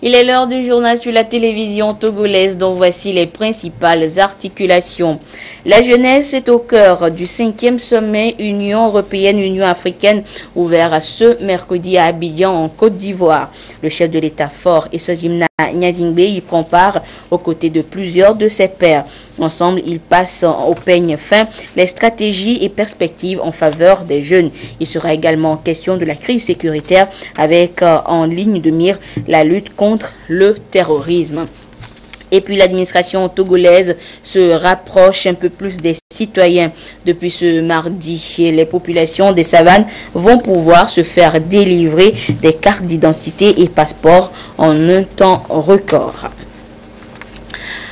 Il est l'heure du journal sur la télévision togolaise dont voici les principales articulations. La jeunesse est au cœur du 5e sommet Union européenne-Union africaine ouvert ce mercredi à Abidjan en Côte d'Ivoire. Le chef de l'État fort Essojim Gnazingbe y prend part aux côtés de plusieurs de ses pairs. Ensemble, ils passent au peigne fin les stratégies et perspectives en faveur des jeunes. Il sera également question de la crise sécuritaire avec en ligne de mire la lutte contre le terrorisme. Et puis l'administration togolaise se rapproche un peu plus des citoyens. Depuis ce mardi, les populations des savanes vont pouvoir se faire délivrer des cartes d'identité et passeports en un temps record.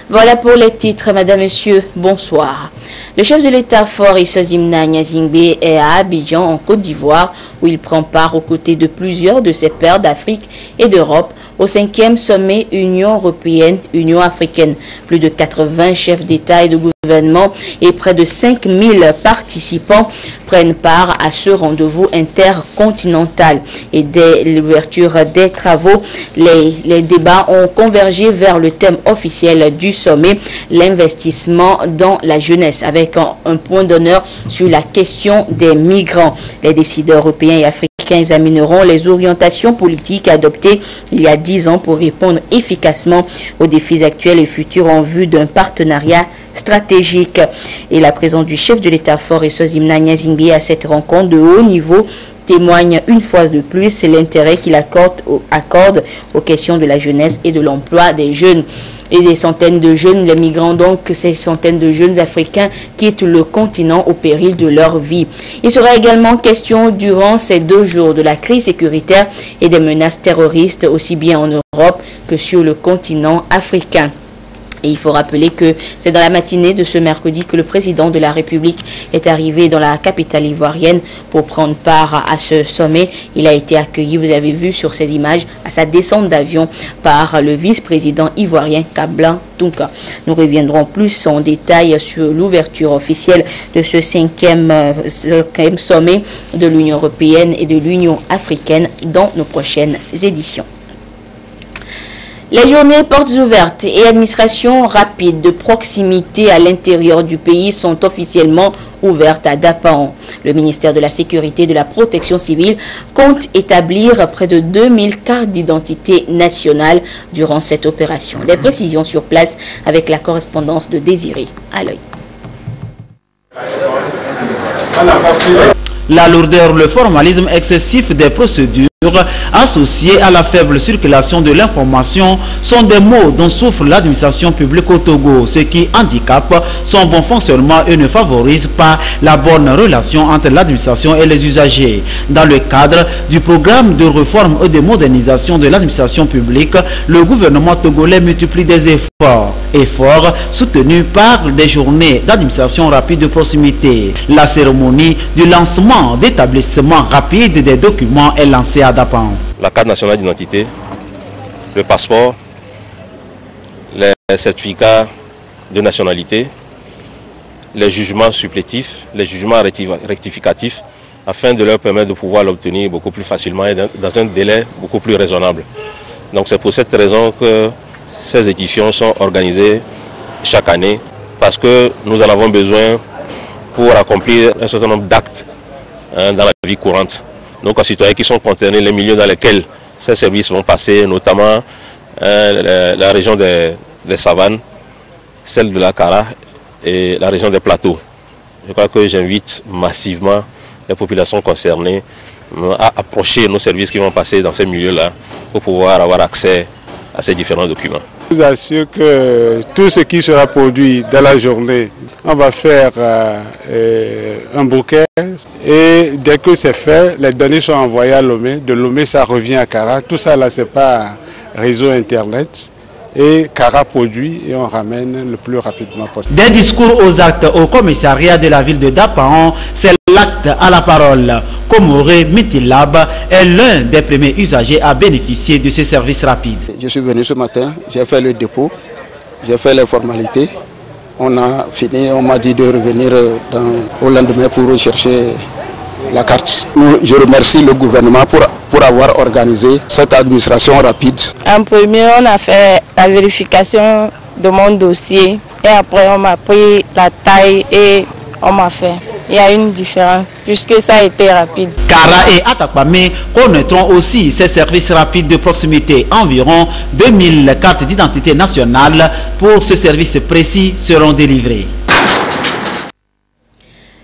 Voilà pour les titres, madame, monsieur, bonsoir. Le chef de l'État fort Essojim Gnazingbe est à Abidjan en Côte d'Ivoire où il prend part aux côtés de plusieurs de ses pairs d'Afrique et d'Europe au 5e sommet Union européenne-Union africaine. Plus de 80 chefs d'État et de gouvernement et près de 5000 participants prennent part à ce rendez-vous intercontinental. Et dès l'ouverture des travaux, les débats ont convergé vers le thème officiel du sommet, l'investissement dans la jeunesse, avec un point d'honneur sur la question des migrants. Les décideurs européens et africains examineront les orientations politiques adoptées il y a 10 ans pour répondre efficacement aux défis actuels et futurs en vue d'un partenariat stratégique. Et la présence du chef de l'État fort Essojim Gnazingbe à cette rencontre de haut niveau témoigne une fois de plus l'intérêt qu'il accorde aux questions de la jeunesse et de l'emploi des jeunes. Et des centaines de jeunes, les migrants donc, ces centaines de jeunes africains quittent le continent au péril de leur vie. Il sera également question durant ces 2 jours de la crise sécuritaire et des menaces terroristes aussi bien en Europe que sur le continent africain. Et il faut rappeler que c'est dans la matinée de ce mercredi que le président de la République est arrivé dans la capitale ivoirienne pour prendre part à ce sommet. Il a été accueilli, vous avez vu sur ces images, à sa descente d'avion par le vice-président ivoirien Kablan Tunka. Nous reviendrons plus en détail sur l'ouverture officielle de ce 5e sommet de l'Union européenne et de l'Union africaine dans nos prochaines éditions. Les journées portes ouvertes et administration rapide de proximité à l'intérieur du pays sont officiellement ouvertes à Dapaon. Le ministère de la Sécurité et de la Protection civile compte établir près de 2000 cartes d'identité nationale durant cette opération. Les précisions sur place avec la correspondance de Désiré à l'œil. La lourdeur, le formalisme excessif des procédures associés à la faible circulation de l'information sont des maux dont souffre l'administration publique au Togo, ce qui handicape son bon fonctionnement et ne favorise pas la bonne relation entre l'administration et les usagers. Dans le cadre du programme de réforme et de modernisation de l'administration publique, le gouvernement togolais multiplie des efforts soutenus par des journées d'administration rapide de proximité. La cérémonie du lancement d'établissement rapide des documents est lancée à Dapaon. La carte nationale d'identité, le passeport, les certificats de nationalité, les jugements supplétifs, les jugements rectificatifs, afin de leur permettre de pouvoir l'obtenir beaucoup plus facilement et dans un délai beaucoup plus raisonnable. Donc c'est pour cette raison que ces éditions sont organisées chaque année, parce que nous en avons besoin pour accomplir un certain nombre d'actes dans la vie courante. Donc aux citoyens qui sont concernés, les milieux dans lesquels ces services vont passer, notamment la région des savanes, celle de la Kara et la région des plateaux. Je crois que j'invite massivement les populations concernées à approcher nos services qui vont passer dans ces milieux-là pour pouvoir avoir accès à ces différents documents. Je vous assure que tout ce qui sera produit dans la journée, on va faire un bouquet et dès que c'est fait, les données sont envoyées à Lomé. De Lomé, ça revient à Kara. Tout ça là, c'est pas réseau internet. Et Kara produit et on ramène le plus rapidement possible. Des discours aux actes au commissariat de la ville de Dapaon, c'est l'acte à la parole. Komoré Mitilab est l'un des premiers usagers à bénéficier de ces services rapides. Je suis venu ce matin, j'ai fait le dépôt, j'ai fait les formalités. On a fini, on m'a dit de revenir au lendemain pour rechercher la carte. Je remercie le gouvernement pour avoir organisé cette administration rapide. En premier, on a fait la vérification de mon dossier et après on m'a pris la taille et on m'a fait. Il y a une différence puisque ça a été rapide. Kara et Atakpame connaîtront aussi ces services rapides de proximité. Environ 2000 cartes d'identité nationale pour ce service précis seront délivrées.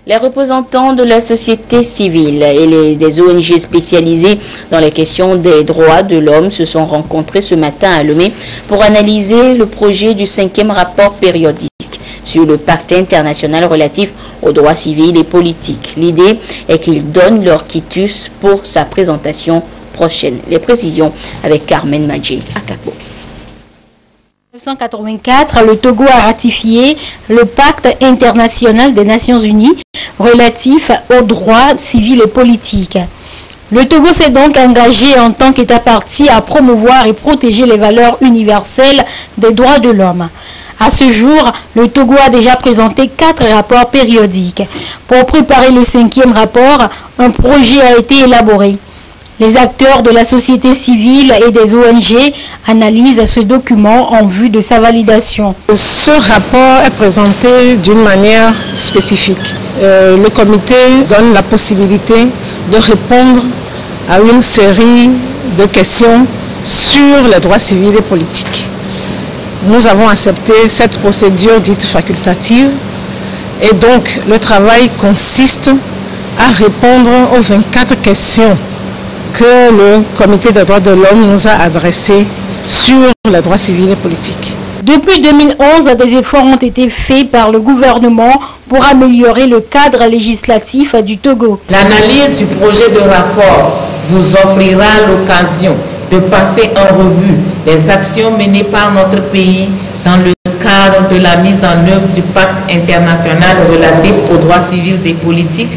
Les représentants de la société civile et des ONG spécialisées dans les questions des droits de l'homme se sont rencontrés ce matin à Lomé pour analyser le projet du 5e rapport périodique sur le pacte international relatif aux droits civils et politiques. L'idée est qu'ils donnent leur quitus pour sa présentation prochaine. Les précisions avec Carmen Madjé à Kakbo. En 1984, le Togo a ratifié le pacte international des Nations Unies relatif aux droits civils et politiques. Le Togo s'est donc engagé en tant qu'État partie à promouvoir et protéger les valeurs universelles des droits de l'homme. À ce jour, le Togo a déjà présenté 4 rapports périodiques. Pour préparer le 5e rapport, un projet a été élaboré. Les acteurs de la société civile et des ONG analysent ce document en vue de sa validation. Ce rapport est présenté d'une manière spécifique. Le comité donne la possibilité de répondre à une série de questions sur les droits civils et politiques. Nous avons accepté cette procédure dite facultative et donc le travail consiste à répondre aux 24 questions que le Comité des droits de l'homme nous a adressées sur les droits civils et politiques. Depuis 2011, des efforts ont été faits par le gouvernement pour améliorer le cadre législatif du Togo. L'analyse du projet de rapport vous offrira l'occasion de passer en revue les actions menées par notre pays dans le cadre de la mise en œuvre du pacte international relatif aux droits civils et politiques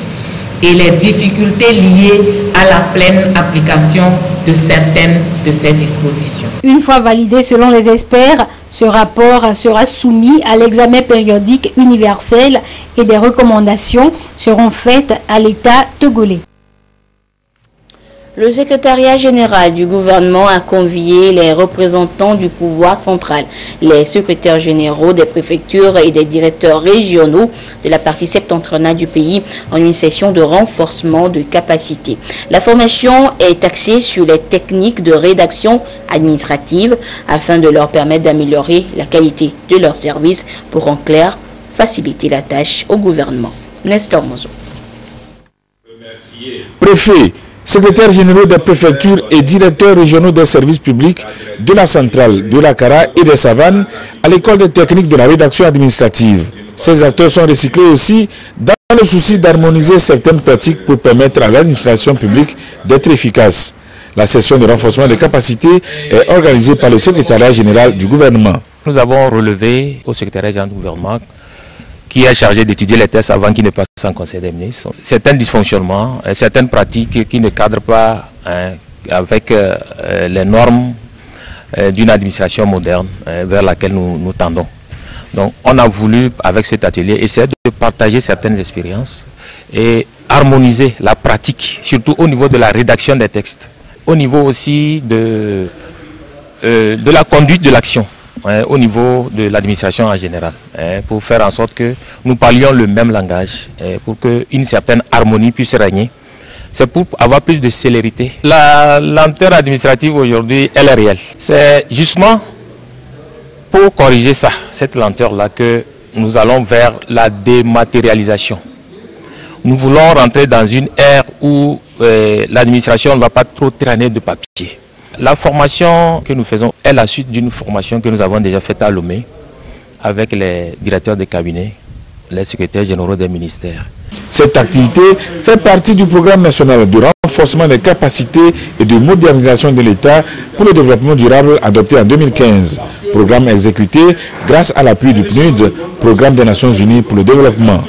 et les difficultés liées à la pleine application de certaines de ces dispositions. Une fois validé selon les experts, ce rapport sera soumis à l'examen périodique universel et des recommandations seront faites à l'État togolais. Le secrétariat général du gouvernement a convié les représentants du pouvoir central, les secrétaires généraux des préfectures et des directeurs régionaux de la partie septentrionale du pays en une session de renforcement de capacité. La formation est axée sur les techniques de rédaction administrative afin de leur permettre d'améliorer la qualité de leurs services pour en clair faciliter la tâche au gouvernement. Nestor Mozo. Préfet, secrétaires généraux des préfectures et directeurs régionaux des services publics de la centrale, de la Kara et des Savanes à l'école des techniques de la rédaction administrative. Ces acteurs sont recyclés aussi dans le souci d'harmoniser certaines pratiques pour permettre à l'administration publique d'être efficace. La session de renforcement des capacités est organisée par le secrétariat général du gouvernement. Nous avons relevé au secrétariat général du gouvernement qui est chargé d'étudier les tests avant qu'ils ne passent en conseil des ministres. Certains dysfonctionnements, certaines pratiques qui ne cadrent pas avec les normes d'une administration moderne vers laquelle nous tendons. Donc on a voulu, avec cet atelier, essayer de partager certaines expériences et harmoniser la pratique, surtout au niveau de la rédaction des textes, au niveau aussi de la conduite de l'action. Au niveau de l'administration en général, pour faire en sorte que nous parlions le même langage, pour qu'une certaine harmonie puisse régner. C'est pour avoir plus de célérité. La lenteur administrative aujourd'hui, elle est réelle. C'est justement pour corriger ça, cette lenteur-là, que nous allons vers la dématérialisation. Nous voulons rentrer dans une ère où l'administration ne va pas trop traîner de papier. La formation que nous faisons est la suite d'une formation que nous avons déjà faite à Lomé avec les directeurs de cabinet, les secrétaires généraux des ministères. Cette activité fait partie du programme national de renforcement des capacités et de modernisation de l'État pour le développement durable adopté en 2015. Programme exécuté grâce à l'appui du PNUD, Programme des Nations Unies pour le développement.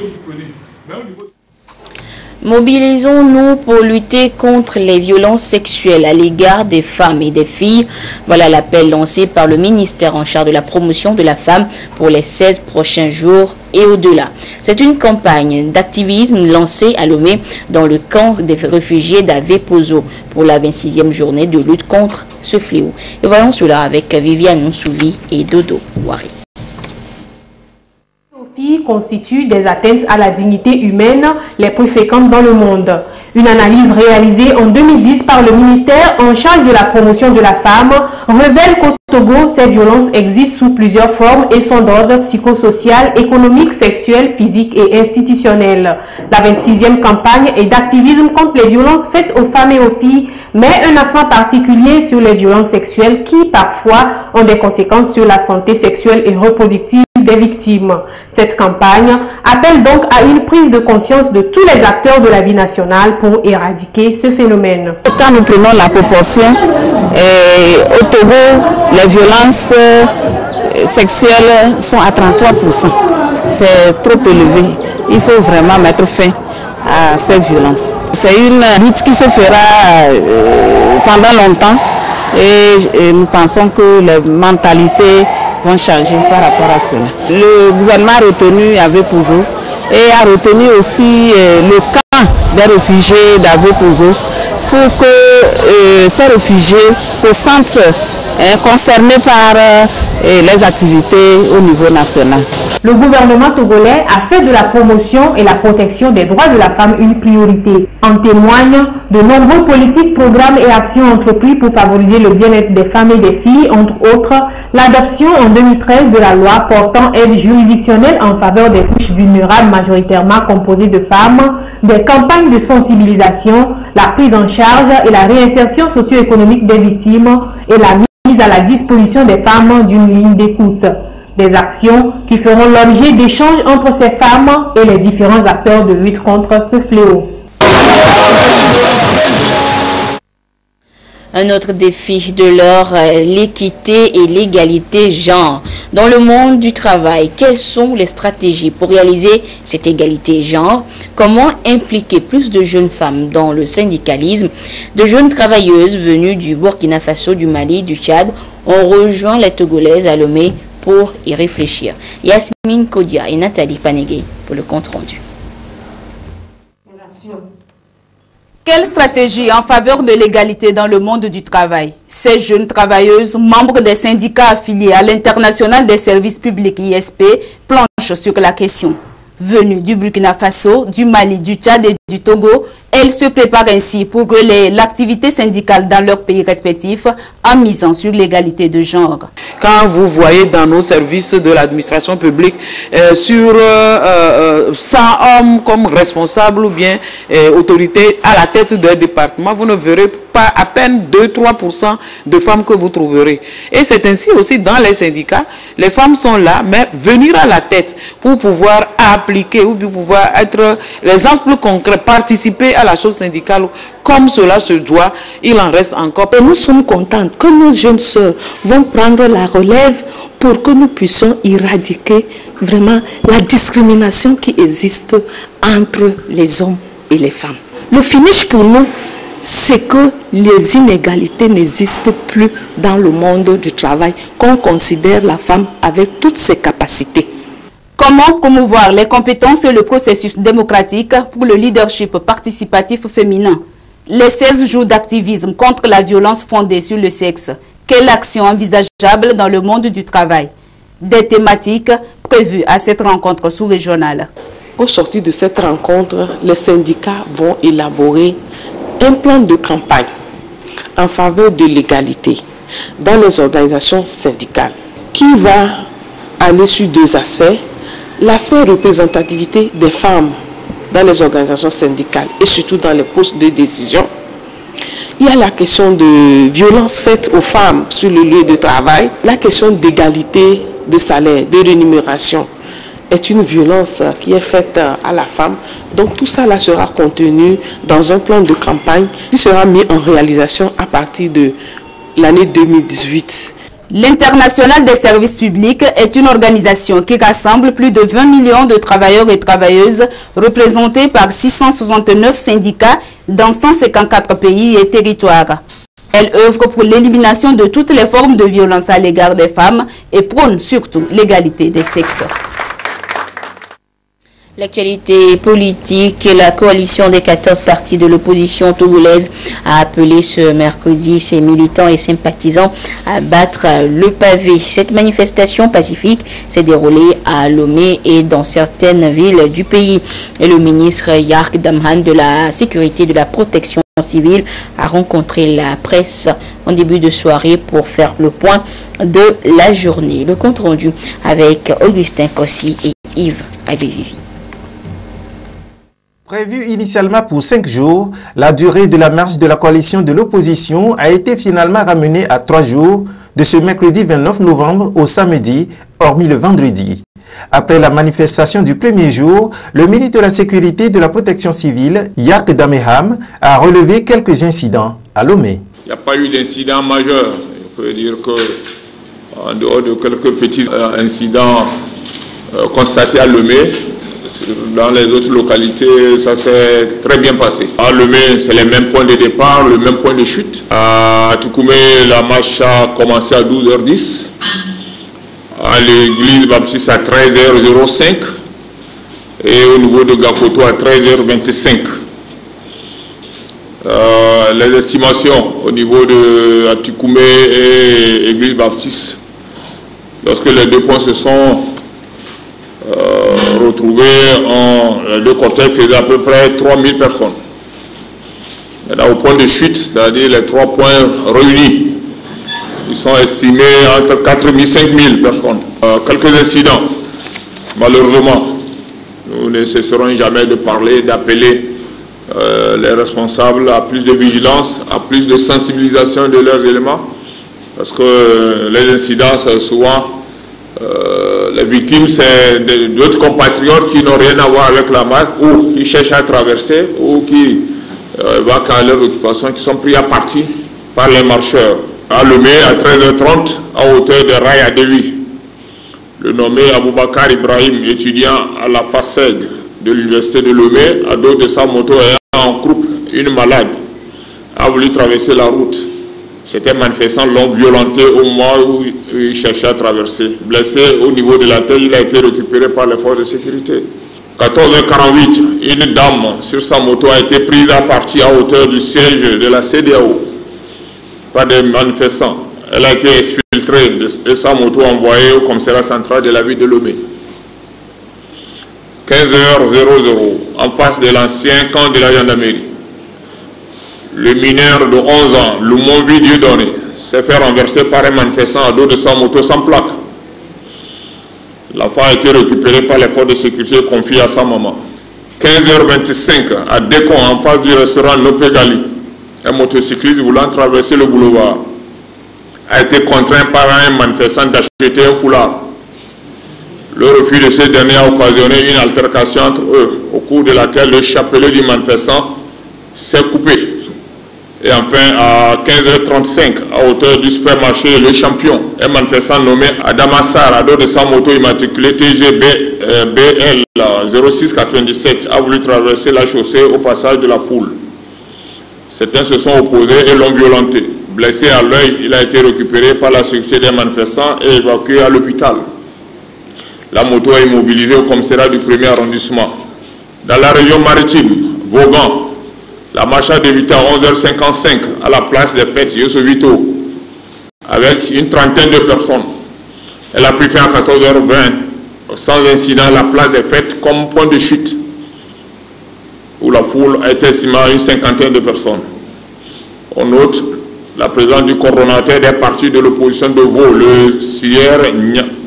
Mobilisons-nous pour lutter contre les violences sexuelles à l'égard des femmes et des filles. Voilà l'appel lancé par le ministère en charge de la promotion de la femme pour les 16 prochains jours et au-delà. C'est une campagne d'activisme lancée à Lomé dans le camp des réfugiés d'Ave-Pozo pour la 26e journée de lutte contre ce fléau. Et voyons cela avec Viviane Nsouvi et Dodo Wari. Constituent des atteintes à la dignité humaine les plus fréquentes dans le monde. Une analyse réalisée en 2010 par le ministère en charge de la promotion de la femme révèle qu'au Togo, ces violences existent sous plusieurs formes et sont d'ordre psychosocial, économique, sexuel, physique et institutionnel. La 26e campagne est d'activisme contre les violences faites aux femmes et aux filles, met un accent particulier sur les violences sexuelles qui, parfois, ont des conséquences sur la santé sexuelle et reproductive des victimes. Cette campagne appelle donc à une prise de conscience de tous les acteurs de la vie nationale pour éradiquer ce phénomène. Quand nous prenons la proportion, au Togo, les violences sexuelles sont à 33%. C'est trop élevé. Il faut vraiment mettre fin à ces violences. C'est une lutte qui se fera pendant longtemps et nous pensons que les mentalités vont changer par rapport à cela. Le gouvernement a retenuAve-Pozo et a retenu aussi le camp des réfugiés d'Ave-Pozo pour que ces réfugiés se sentent concernés par les activités au niveau national. Le gouvernement togolais a fait de la promotion et la protection des droits de la femme une priorité. En témoignent de nombreux politiques, programmes et actions entrepris pour favoriser le bien-être des femmes et des filles, entre autres l'adoption en 2013 de la loi portant aide juridictionnelle en faveur des couches vulnérables majoritairement composées de femmes, des campagnes de sensibilisation, la prise en charge et la réinsertion socio-économique des victimes et la mise à la disposition des femmes d'une ligne d'écoute. Des actions qui feront l'objet d'échanges entre ces femmes et les différents acteurs de lutte contre ce fléau. Un autre défi de l'heure, l'équité et l'égalité genre. Dans le monde du travail, quelles sont les stratégies pour réaliser cette égalité genre? Comment impliquer plus de jeunes femmes dans le syndicalisme? De jeunes travailleuses venues du Burkina Faso, du Mali, du Tchad ont rejoint les Togolaises à Lomé pour y réfléchir. Yasmine Kodia et Nathalie Panegué pour le compte rendu. Quelle stratégie en faveur de l'égalité dans le monde du travail? Ces jeunes travailleuses, membres des syndicats affiliés à l'International des services publics ISP, planchent sur la question. Venues du Burkina Faso, du Mali, du Tchad et du Togo, elles se préparent ainsi pour relayer l'activité syndicale dans leurs pays respectifs en misant sur l'égalité de genre. Quand vous voyez dans nos services de l'administration publique sur 100 hommes comme responsables ou bien autorités à la tête d'un département, vous ne verrez pas à peine 2-3% de femmes que vous trouverez. Et c'est ainsi aussi dans les syndicats, les femmes sont là, mais venir à la tête pour pouvoir appliquer ou pour pouvoir être l'exemple concret, participer à la chose syndicale comme cela se doit, il en reste encore. Et nous sommes contents que nos jeunes sœurs vont prendre la relève pour que nous puissions éradiquer vraiment la discrimination qui existe entre les hommes et les femmes. Le finish pour nous, c'est que les inégalités n'existent plus dans le monde du travail, qu'on considère la femme avec toutes ses capacités. Comment promouvoir les compétences et le processus démocratique pour le leadership participatif féminin? Les 16 jours d'activisme contre la violence fondée sur le sexe. Quelle action envisageable dans le monde du travail? Des thématiques prévues à cette rencontre sous-régionale. Au sortir de cette rencontre, les syndicats vont élaborer un plan de campagne en faveur de l'égalité dans les organisations syndicales qui va aller sur deux aspects. L'aspect représentativité des femmes dans les organisations syndicales et surtout dans les postes de décision. Il y a la question de violence faite aux femmes sur le lieu de travail. La question d'égalité de salaire, de rémunération est une violence qui est faite à la femme. Donc tout ça là sera contenu dans un plan de campagne qui sera mis en réalisation à partir de l'année 2018. L'Internationale des services publics est une organisation qui rassemble plus de 20 millions de travailleurs et travailleuses représentés par 669 syndicats dans 154 pays et territoires. Elle œuvre pour l'élimination de toutes les formes de violence à l'égard des femmes et prône surtout l'égalité des sexes. L'actualité politique, la coalition des 14 partis de l'opposition togolaise a appelé ce mercredi ses militants et sympathisants à battre le pavé. Cette manifestation pacifique s'est déroulée à Lomé et dans certaines villes du pays. Et le ministre Yark Damhan de la Sécurité et de la Protection civile a rencontré la presse en début de soirée pour faire le point de la journée. Le compte rendu avec Augustin Kossi et Yves Abévivi. Prévu initialement pour 5 jours, la durée de la marche de la coalition de l'opposition a été finalement ramenée à 3 jours, de ce mercredi 29 novembre au samedi, hormis le vendredi. Après la manifestation du premier jour, le ministre de la Sécurité et de la Protection civile, Yark Damhan, a relevé quelques incidents à Lomé. Il n'y a pas eu d'incident majeur. Je peux dire que, en dehors de quelques petits incidents constatés à Lomé, dans les autres localités, ça s'est très bien passé. À Lomé, c'est les mêmes points de départ, le même point de chute. À Toukoumé, la marche a commencé à 12h10. À l'église baptiste à 13h05. Et au niveau de Gakoto à 13h25. Les estimations au niveau de Toukoumé et église baptiste, lorsque les deux points se sont retrouvés, les deux cortèges faisaient à peu près 3000 personnes. Maintenant, au point de chute, c'est-à-dire les 3 points réunis, ils sont estimés entre 4000 et 5000 personnes. Quelques incidents, malheureusement, nous ne cesserons jamais de parler, d'appeler les responsables à plus de vigilance, à plus de sensibilisation de leurs éléments, parce que les incidents, c'est souvent les victimes, c'est d'autres compatriotes qui n'ont rien à voir avec la marche ou qui cherchent à traverser ou qui vaquent à leur occupation, qui sont pris à partie par les marcheurs. À Lomé, à 13h30, à hauteur de Rail à Dewi, le nommé Aboubakar Ibrahim, étudiant à la FASEG de l'université de Lomé, à dos de sa moto ayant en croupe une malade, a voulu traverser la route. C'était manifestant l'homme violenté au moment où il cherchait à traverser. Blessé au niveau de la tête, il a été récupéré par les forces de sécurité. 14h48, une dame sur sa moto a été prise à partie à hauteur du siège de la CEDEAO par des manifestants. Elle a été exfiltrée de sa moto envoyée au commissariat central de la ville de Lomé. 15h00, en face de l'ancien camp de la gendarmerie. Le mineur de 11 ans, Lumonvi Dieudonné, s'est fait renverser par un manifestant à dos de sa moto sans plaque. L'enfant a été récupéré par les forces de sécurité et confié à sa maman. 15h25, à Décon, en face du restaurant Nopégali, un motocycliste voulant traverser le boulevard a été contraint par un manifestant d'acheter un foulard. Le refus de ce dernier a occasionné une altercation entre eux, au cours de laquelle le chapelet du manifestant s'est coupé. Et enfin, à 15h35, à hauteur du supermarché Le Champion, un manifestant nommé Adama Sarr, à dos de sa moto immatriculée TGBL 0697, a voulu traverser la chaussée au passage de la foule. Certains se sont opposés et l'ont violenté. Blessé à l'œil, il a été récupéré par la sécurité des manifestants et évacué à l'hôpital. La moto est immobilisée au commissariat du 1er arrondissement. Dans la région maritime, Vaughan, la marche a débuté à 11h55 à la place des fêtes Yosso Vito avec une trentaine de personnes. Elle a pris fin à 14h20 sans incident à la place des fêtes comme point de chute où la foule a été estimée à une cinquantaine de personnes. On note la présence du coordonnateur des partis de l'opposition de Vaud, le Sier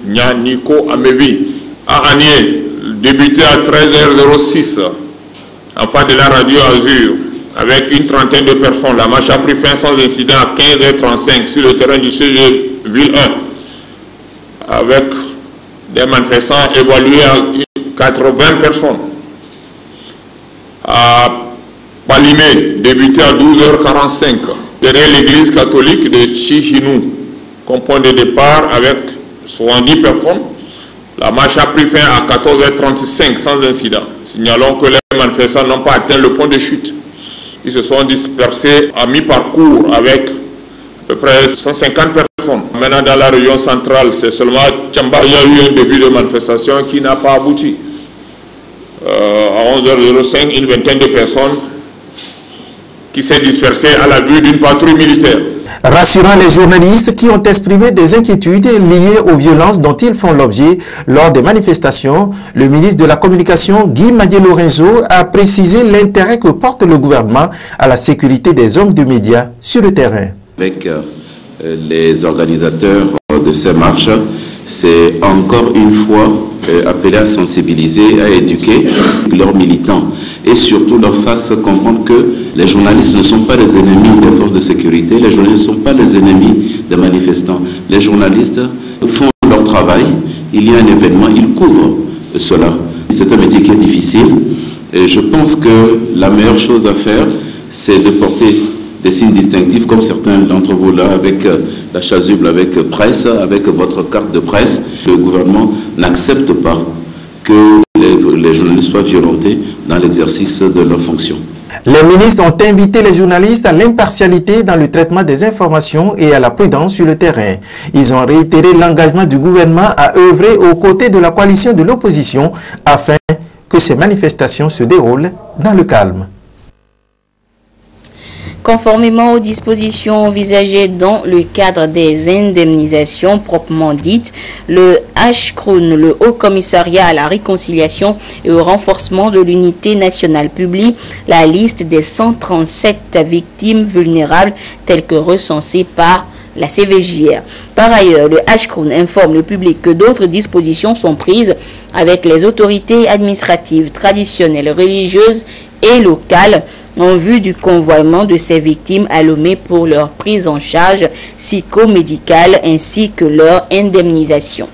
Nyaniko Amevi, à Agné, débuté à 13h06 en face de la radio Azur. Avec une trentaine de personnes, la marche a pris fin sans incident à 15h35 sur le terrain du CG Ville 1, avec des manifestants évalués à 80 personnes. À Palimé, débuté à 12h45, derrière l'église catholique de Chihinou, comme point de départ avec 70 personnes. La marche a pris fin à 14h35 sans incident. Signalons que les manifestants n'ont pas atteint le point de chute. Ils se sont dispersés à mi-parcours avec à peu près 150 personnes. Maintenant, dans la région centrale, c'est seulement Tchamba. Il y a eu un début de manifestation qui n'a pas abouti. À 11h05, une vingtaine de personnes qui s'est dispersée à la vue d'une patrouille militaire. Rassurant les journalistes qui ont exprimé des inquiétudes liées aux violences dont ils font l'objet lors des manifestations, le ministre de la Communication, Guy Madié-Lorenzo, a précisé l'intérêt que porte le gouvernement à la sécurité des hommes de médias sur le terrain. Avec les organisateurs de ces marches, c'est encore une fois appeler à sensibiliser, à éduquer leurs militants et surtout leur faire comprendre que les journalistes ne sont pas les ennemis des forces de sécurité, les journalistes ne sont pas les ennemis des manifestants. Les journalistes font leur travail, il y a un événement, ils couvrent cela. C'est un métier qui est difficile et je pense que la meilleure chose à faire, c'est de porter des signes distinctifs comme certains d'entre vous là, avec la chasuble, avec presse, avec votre carte de presse. Le gouvernement n'accepte pas que les journalistes soient violentés dans l'exercice de leurs fonctions. Les ministres ont invité les journalistes à l'impartialité dans le traitement des informations et à la prudence sur le terrain. Ils ont réitéré l'engagement du gouvernement à œuvrer aux côtés de la coalition de l'opposition afin que ces manifestations se déroulent dans le calme. Conformément aux dispositions envisagées dans le cadre des indemnisations proprement dites, le HCRUN, le Haut Commissariat à la réconciliation et au renforcement de l'unité nationale, publie la liste des 137 victimes vulnérables telles que recensées par la CVJR. Par ailleurs, le HCRUN informe le public que d'autres dispositions sont prises avec les autorités administratives, traditionnelles, religieuses et locales en vue du convoiement de ces victimes à Lomé pour leur prise en charge psychomédicale ainsi que leur indemnisation.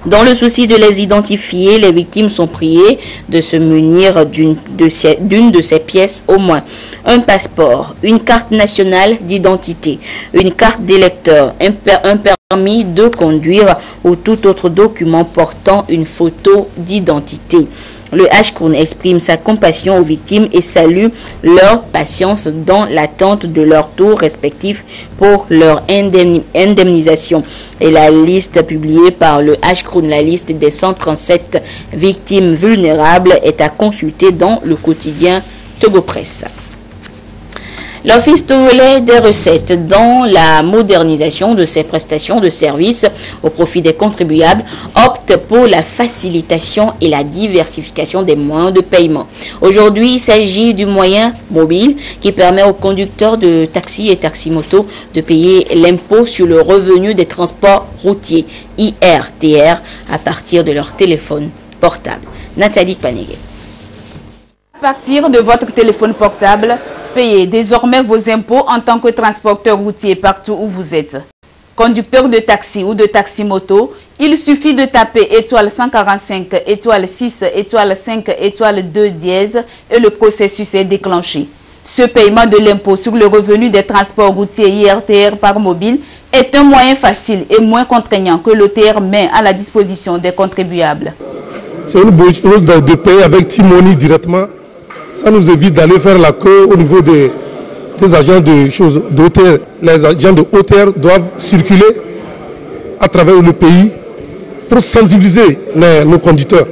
Dans le souci de les identifier, les victimes sont priées de se munir d'une de ces pièces au moins. Un passeport, une carte nationale d'identité, une carte d'électeur, un permis de conduire ou tout autre document portant une photo d'identité. Le HCRUN exprime sa compassion aux victimes et salue leur patience dans l'attente de leur tour respectif pour leur indemnisation. Et la liste publiée par le HCRUN, la liste des 137 victimes vulnérables, est à consulter dans le quotidien Togo Presse. L'Office togolais des recettes, dans la modernisation de ses prestations de services au profit des contribuables, opte pour la facilitation et la diversification des moyens de paiement. Aujourd'hui, il s'agit du moyen mobile qui permet aux conducteurs de taxis et taximotos de payer l'impôt sur le revenu des transports routiers, IRTR, à partir de leur téléphone portable. Nathalie Panégué. À partir de votre téléphone portable, payez désormais vos impôts en tant que transporteur routier partout où vous êtes. Conducteur de taxi ou de taxi-moto, il suffit de taper étoile 145, étoile 6, étoile 5, étoile 2 dièse et le processus est déclenché. Ce paiement de l'impôt sur le revenu des transports routiers IRTR par mobile est un moyen facile et moins contraignant que l'OTR met à la disposition des contribuables. C'est une bonne chose de payer avec T-Money directement. Ça nous évite d'aller faire la queue au niveau des agents d'OTR. Les agents de OTR doivent circuler à travers le pays pour sensibiliser nos conducteurs.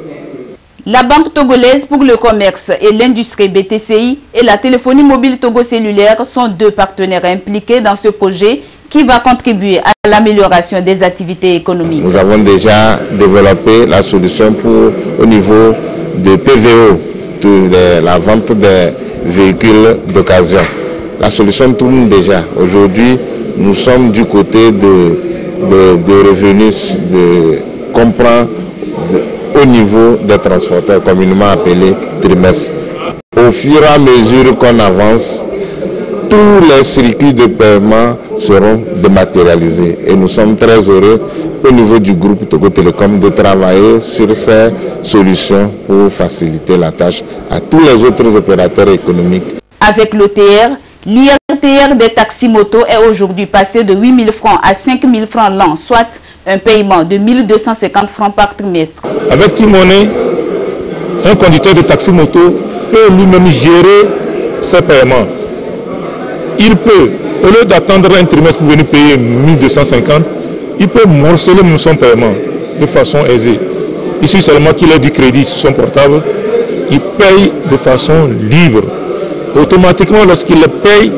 La Banque togolaise pour le commerce et l'industrie BTCI et la téléphonie mobile Togo Cellulaire sont deux partenaires impliqués dans ce projet qui va contribuer à l'amélioration des activités économiques. Nous avons déjà développé la solution au niveau de PVO, de la vente des véhicules d'occasion. La solution tourne déjà. Aujourd'hui, nous sommes du côté de revenus qu'on prend au niveau des transporteurs, communément appelés trimestres. Au fur et à mesure qu'on avance, tous les circuits de paiement seront dématérialisés. Et nous sommes très heureux au niveau du groupe Togo Télécom de travailler sur ces solutions pour faciliter la tâche à tous les autres opérateurs économiques. Avec l'OTR, L'IRTR des taxis-motos est aujourd'hui passé de 8 000 francs à 5 000 francs l'an, soit un paiement de 1 250 francs par trimestre. Avec T-Money, un conducteur de taxi-moto peut lui-même gérer ses paiements. Il peut, au lieu d'attendre un trimestre pour venir payer 1 250, il peut morceler son paiement de façon aisée. Il suffit seulement qu'il ait du crédit sur son portable, il paye de façon libre. Automatiquement, lorsqu'il le paye,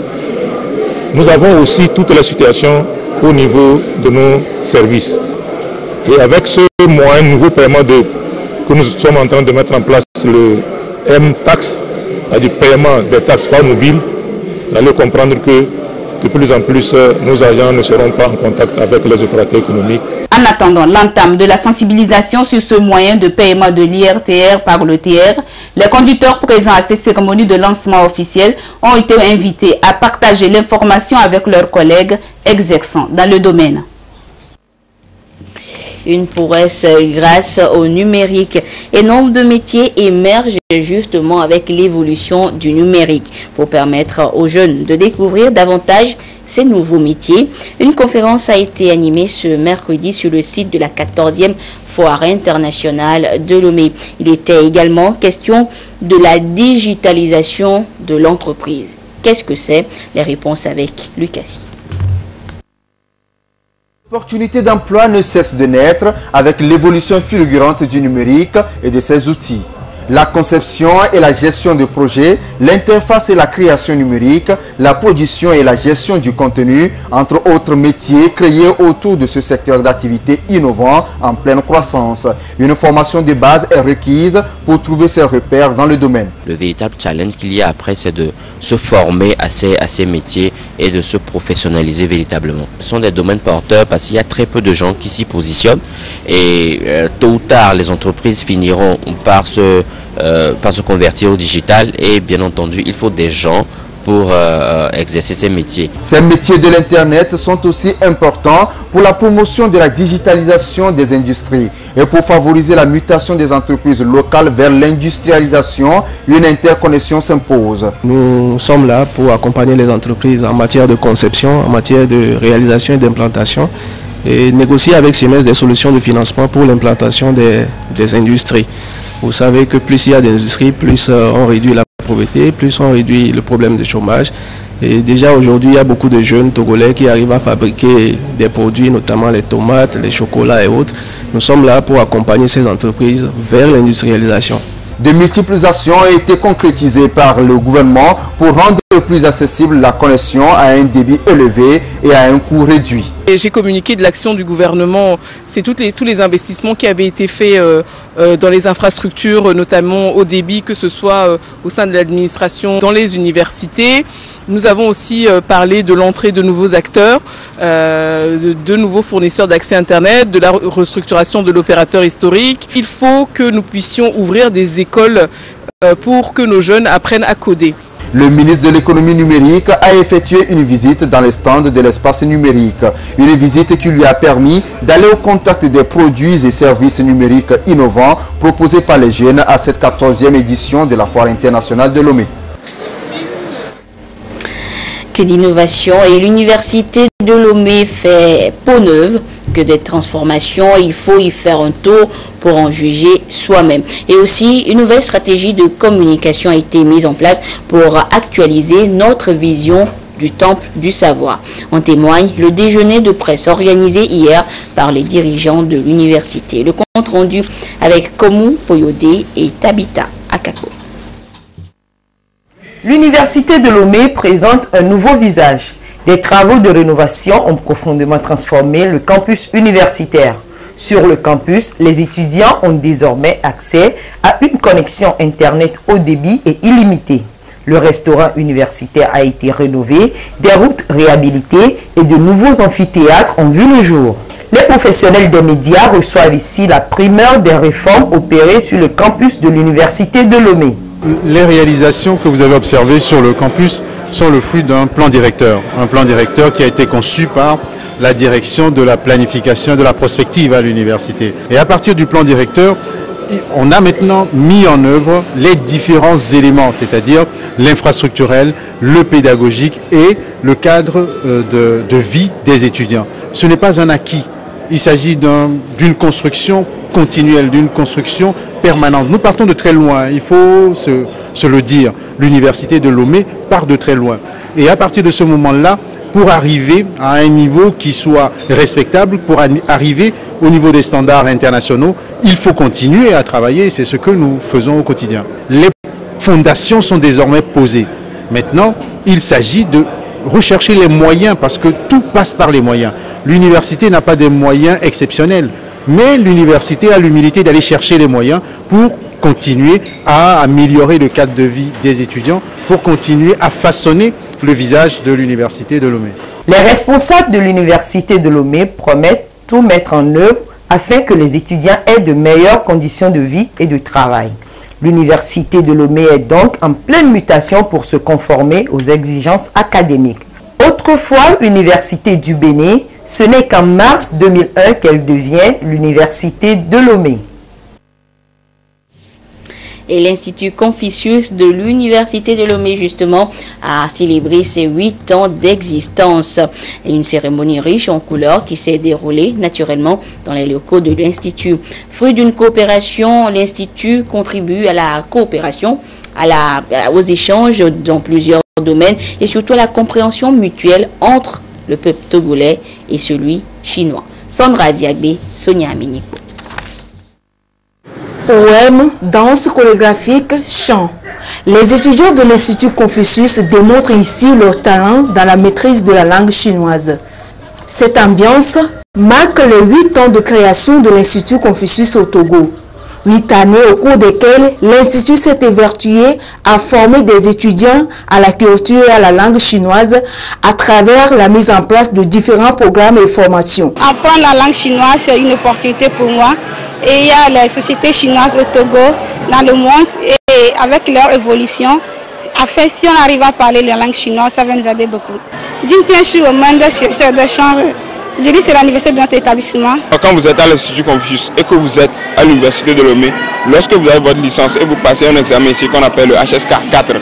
nous avons aussi toutes les situations au niveau de nos services. Et avec ce moyen, nouveau paiement que nous sommes en train de mettre en place, le M-Tax, du paiement des taxes par mobile, vous allez comprendre que de plus en plus, nos agents ne seront pas en contact avec les opérateurs économiques. En attendant l'entame de la sensibilisation sur ce moyen de paiement de l'IRTR par le TR, les conducteurs présents à ces cérémonies de lancement officiel ont été invités à partager l'information avec leurs collègues exerçant dans le domaine. Une prouesse grâce au numérique. Et nombre de métiers émergent justement avec l'évolution du numérique pour permettre aux jeunes de découvrir davantage ces nouveaux métiers. Une conférence a été animée ce mercredi sur le site de la 14e Foire internationale de Lomé. Il était également question de la digitalisation de l'entreprise. Qu'est-ce que c'est? Les réponses avec Lucassi. L'opportunité d'emploi ne cesse de naître avec l'évolution fulgurante du numérique et de ses outils. La conception et la gestion de projets, l'interface et la création numérique, la production et la gestion du contenu, entre autres métiers créés autour de ce secteur d'activité innovant en pleine croissance. Une formation de base est requise pour trouver ses repères dans le domaine. Le véritable challenge qu'il y a après, c'est de se former à ces métiers et de se professionnaliser véritablement. Ce sont des domaines porteurs parce qu'il y a très peu de gens qui s'y positionnent et tôt ou tard, les entreprises finiront par se convertir au digital et bien entendu, il faut des gens pour exercer ces métiers. Ces métiers de l'Internet sont aussi importants pour la promotion de la digitalisation des industries et pour favoriser la mutation des entreprises locales vers l'industrialisation. Une interconnexion s'impose. Nous sommes là pour accompagner les entreprises en matière de conception, en matière de réalisation et d'implantation et négocier avec Siemens des solutions de financement pour l'implantation des industries. Vous savez que plus il y a d'industries, plus on réduit la pauvreté, plus on réduit le problème de chômage. Et déjà aujourd'hui, il y a beaucoup de jeunes Togolais qui arrivent à fabriquer des produits, notamment les tomates, les chocolats et autres. Nous sommes là pour accompagner ces entreprises vers l'industrialisation. De multiples actions ont été concrétisées par le gouvernement pour rendre plus accessible la connexion à un débit élevé et à un coût réduit. J'ai communiqué de l'action du gouvernement, c'est tous les investissements qui avaient été faits dans les infrastructures, notamment au débit, que ce soit au sein de l'administration, dans les universités. Nous avons aussi parlé de l'entrée de nouveaux acteurs, de nouveaux fournisseurs d'accès Internet, de la restructuration de l'opérateur historique. Il faut que nous puissions ouvrir des écoles pour que nos jeunes apprennent à coder. Le ministre de l'économie numérique a effectué une visite dans les stands de l'espace numérique. Une visite qui lui a permis d'aller au contact des produits et services numériques innovants proposés par les jeunes à cette 14e édition de la Foire internationale de Lomé. Que d'innovation, et l'université de Lomé fait peau neuve. Que des transformations, il faut y faire un tour pour en juger soi-même. Et aussi, une nouvelle stratégie de communication a été mise en place pour actualiser notre vision du temple du savoir. En témoigne le déjeuner de presse organisé hier par les dirigeants de l'université. Le compte rendu avec Komu Poyodé et Tabita Akako. L'université de Lomé présente un nouveau visage. Des travaux de rénovation ont profondément transformé le campus universitaire. Sur le campus, les étudiants ont désormais accès à une connexion Internet haut débit et illimitée. Le restaurant universitaire a été rénové, des routes réhabilitées et de nouveaux amphithéâtres ont vu le jour. Les professionnels des médias reçoivent ici la primeur des réformes opérées sur le campus de l'université de Lomé. Les réalisations que vous avez observées sur le campus sont le fruit d'un plan directeur. Un plan directeur qui a été conçu par la direction de la planification et de la prospective à l'université. Et à partir du plan directeur, on a maintenant mis en œuvre les différents éléments, c'est-à-dire l'infrastructurel, le pédagogique et le cadre de vie des étudiants. Ce n'est pas un acquis, il s'agit d'une construction continuelle, d'une construction permanente. Nous partons de très loin, il faut se le dire. L'université de Lomé part de très loin. Et à partir de ce moment-là, pour arriver à un niveau qui soit respectable, pour arriver au niveau des standards internationaux, il faut continuer à travailler. C'est ce que nous faisons au quotidien. Les fondations sont désormais posées. Maintenant, il s'agit de rechercher les moyens, parce que tout passe par les moyens. L'université n'a pas des moyens exceptionnels, mais l'université a l'humilité d'aller chercher les moyens pour continuer à améliorer le cadre de vie des étudiants, pour continuer à façonner le visage de l'université de Lomé. Les responsables de l'université de Lomé promettent tout mettre en œuvre afin que les étudiants aient de meilleures conditions de vie et de travail. L'université de Lomé est donc en pleine mutation pour se conformer aux exigences académiques. Autrefois université du Bénin, ce n'est qu'en mars 2001 qu'elle devient l'université de Lomé. Et l'Institut Confucius de l'Université de Lomé, justement, a célébré ses 8 ans d'existence. Et une cérémonie riche en couleurs qui s'est déroulée naturellement dans les locaux de l'Institut. Fruit d'une coopération, l'Institut contribue à la coopération, aux échanges dans plusieurs domaines et surtout à la compréhension mutuelle entre le peuple togolais et celui chinois. Sandra Diagbe, Sonia Aminiko. Poèmes, danse chorégraphique, chant. Les étudiants de l'Institut Confucius démontrent ici leur talent dans la maîtrise de la langue chinoise. Cette ambiance marque les 8 ans de création de l'Institut Confucius au Togo. 8 années au cours desquelles l'Institut s'est évertué à former des étudiants à la culture et à la langue chinoise à travers la mise en place de différents programmes et formations. Apprendre la langue chinoise, c'est une opportunité pour moi. Et il y a les sociétés chinoises au Togo, dans le monde, et avec leur évolution, si on arrive à parler la langue chinoise, ça va nous aider beaucoup. Je dis c'est l'anniversaire de notre établissement. Quand vous êtes à l'Institut Confucius et que vous êtes à l'Université de Lomé, lorsque vous avez votre licence et vous passez un examen ici qu'on appelle le HSK 4,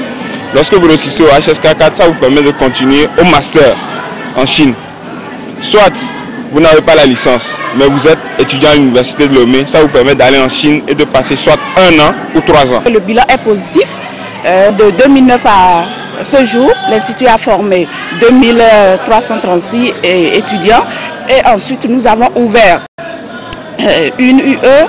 lorsque vous réussissez au HSK 4, ça vous permet de continuer au master en Chine. Soit vous n'avez pas la licence, mais vous êtes étudiant à l'Université de Lomé, ça vous permet d'aller en Chine et de passer soit 1 an ou 3 ans. Le bilan est positif. De 2009 à ce jour, l'Institut a formé 2336 étudiants et ensuite nous avons ouvert une UE,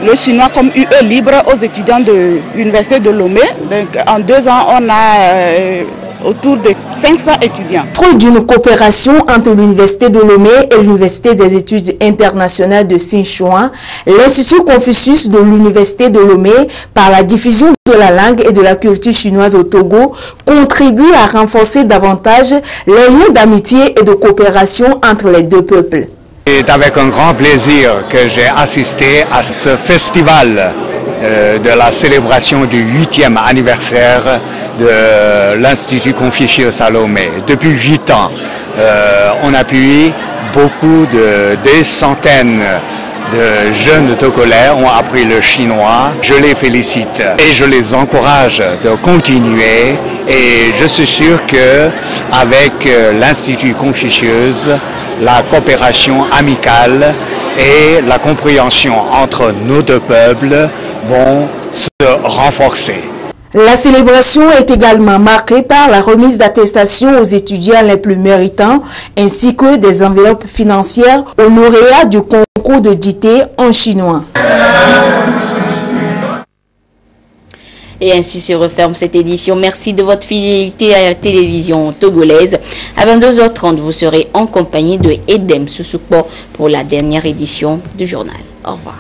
le chinois comme UE libre aux étudiants de l'Université de Lomé. Donc en 2 ans, on a autour de 500 étudiants. Fruit d'une coopération entre l'Université de Lomé et l'Université des études internationales de Sichuan, l'Institut Confucius de l'Université de Lomé, par la diffusion de la langue et de la culture chinoise au Togo, contribue à renforcer davantage les liens d'amitié et de coopération entre les deux peuples. C'est avec un grand plaisir que j'ai assisté à ce festival de la célébration du 8e anniversaire de l'Institut Confucius à Lomé. Depuis 8 ans, on appuie beaucoup des centaines de jeunes Togolais ont appris le chinois. Je les félicite et je les encourage de continuer. Et je suis sûr qu'avec l'Institut Confucius, la coopération amicale et la compréhension entre nos deux peuples vont se renforcer. La célébration est également marquée par la remise d'attestations aux étudiants les plus méritants ainsi que des enveloppes financières aux lauréats du concours de dictée en chinois. Et ainsi se referme cette édition. Merci de votre fidélité à la télévision togolaise. À 22h30, vous serez en compagnie de Edem Soussoukpo pour la dernière édition du journal. Au revoir.